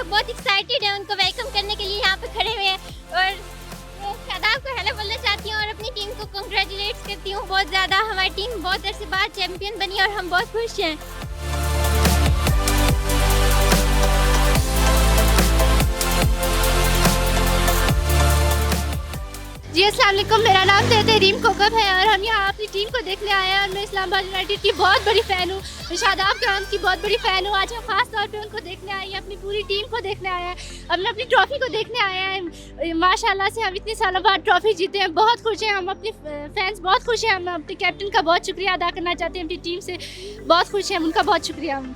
लोग बहुत एक्साइटेड हैं उनको वेलकम करने के लिए यहाँ पे खड़े हुए हैं और शादाब को हेलो बोलना चाहती हूँ और अपनी टीम को कंग्रेचुलेट करती हूँ बहुत ज़्यादा। हमारी टीम बहुत अरसे बाद चैंपियन बनी और हम बहुत खुश हैं। जी अस्सलाम वालेकुम, मेरा नाम तहरीम कोकब है और हम यहाँ अपनी टीम को देखने आए हैं और मैं इस्लामाबाद यूनाइटेड की बहुत बड़ी फ़ैन हूँ, शादाब खान की बहुत बड़ी फ़ैन हूँ। आज हम खास तौर पे उनको देखने आए हैं, अपनी पूरी टीम को देखने आए हैं, हमने अपनी ट्रॉफ़ी को देखने आए हैं। माशाल्लाह से हम इतने सालों बाद ट्रॉफ़ी जीते हैं, बहुत खुश हैं हम, अपने फैंस बहुत खुश हैं। हम अपने कैप्टन का बहुत शुक्रिया अदा करना चाहते हैं, अपनी टीम से बहुत खुश हैं, उनका बहुत शुक्रिया हम।